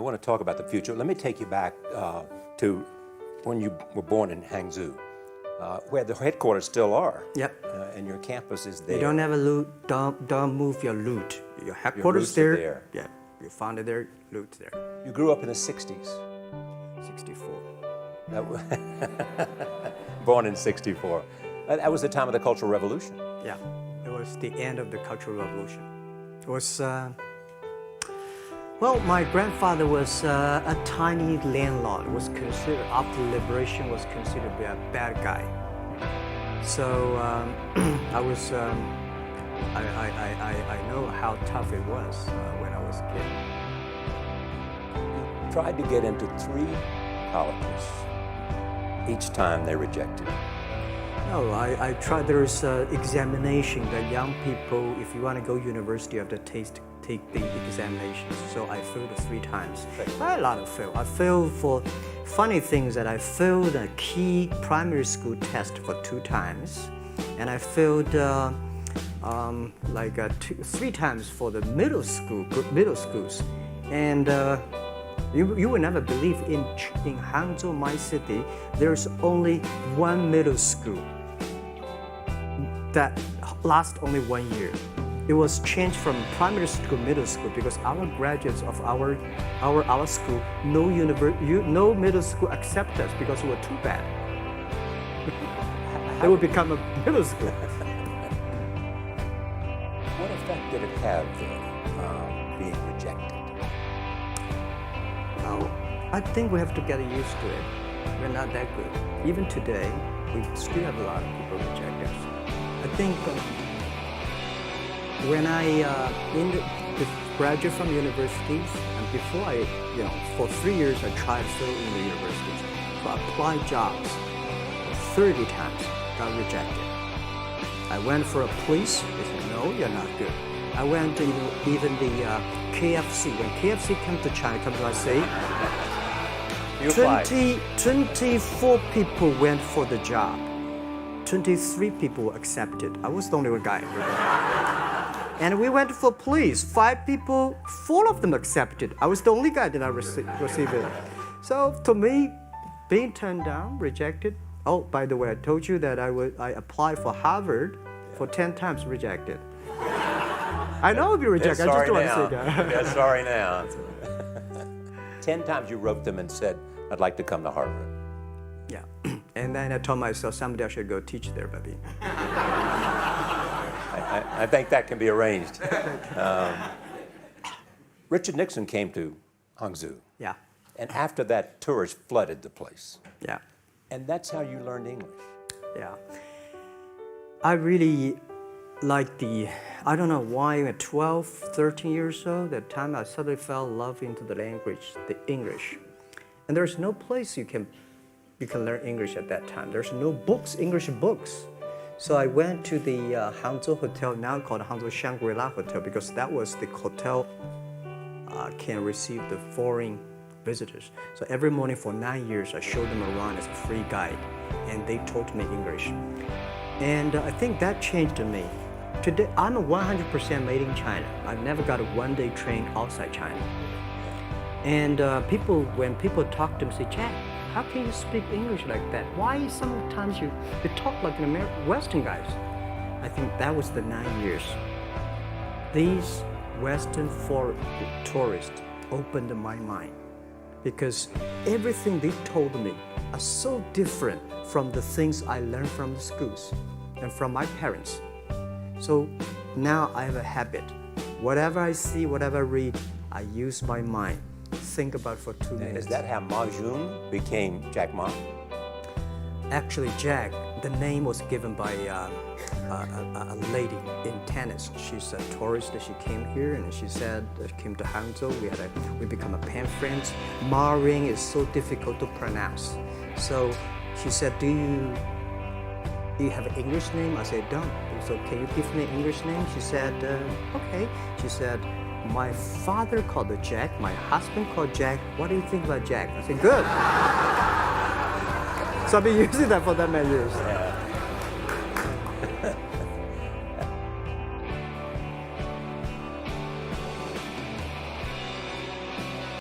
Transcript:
I want to talk about the future. Let me take you back to when you were born in Hangzhou, where the headquarters still are. Yep. And your campus is there. You don't have a loot, don't move your loot. Your headquarters Your roots are there. there. Yeah, you found it there, loot there. You grew up in the 60s. 64. Born in 64. That was the time of the Cultural Revolution. Yeah, it was the end of the Cultural Revolution. It was, well, my grandfather was a tiny landlord. Was considered, after liberation, was considered to be a bad guy. So I was, I know how tough it was when I was a kid. You tried to get into 3 colleges. Each time they rejected. No, I tried. There's examination that young people, if you want to go university, you have to take the examinations. So I failed 3 times. I had a lot of fail. I failed for funny things that I failed a key primary school test for 2 times, and I failed 3 times for the middle schools, and. You will never believe in Hangzhou, my city, there's only 1 middle school that lasts only 1 year. It was changed from primary school to middle school because our graduates of our school, no middle school accept us because we were too bad. They would become a middle school. What effect did it have being rejected? I think we have to get used to it. We're not that good. Even today, we still have a lot of people reject us. I think when I graduated from universities, and before for 3 years I tried to fill in the universities. So I applied jobs 30 times, got rejected. I went for a police, they said, no, you're not good. I went to even the KFC. When KFC came to China, come to USA, 24 people went for the job. 23 people were accepted. I was the only one guy. And we went for police. 5 people, 4 of them accepted. I was the only guy that I received it. So to me, being turned down, rejected. Oh, by the way, I told you that I applied for Harvard for 10 times, rejected. I know I'll be rejected. I just don't want to say that. They're sorry now. 10 times you wrote them and said, I'd like to come to Harvard. Yeah. And then I told myself someday I should go teach there, baby. I think that can be arranged. Richard Nixon came to Hangzhou. Yeah. And after that, tourists flooded the place. Yeah. And that's how you learned English. Yeah. I really like I don't know why at 12, 13 years old, that time I suddenly fell in love into the language, the English. And there's no place you can learn English at that time. There's no books, English books. So I went to the Hangzhou Hotel, now called Hangzhou Shangri-La Hotel, because that was the hotel can receive the foreign visitors. So every morning for 9 years, I showed them around as a free guide, and they taught me English. And I think that changed me. Today, I'm a 100% made in China. I've never got a one-day train outside China. And when people talk to me, say, Jack, how can you speak English like that? Why sometimes you talk like an Western guys? I think that was the 9 years. These Western tourists opened my mind because everything they told me are so different from the things I learned from the schools and from my parents. So now I have a habit. Whatever I see, whatever I read, I use my mind. Think about for 2 minutes. Is that how Ma Jun became Jack Ma? Actually, Jack, the name was given by a lady in tennis. She's a tourist. She came here and she said, came to Hangzhou. We become a pen friends. Ma Ring is so difficult to pronounce. So she said, do you have an English name? I said, don't. So can you give me an English name? She said, okay. She said, my father called Jack, my husband called Jack. What do you think about Jack? I said, good. So I've been using that for that many years.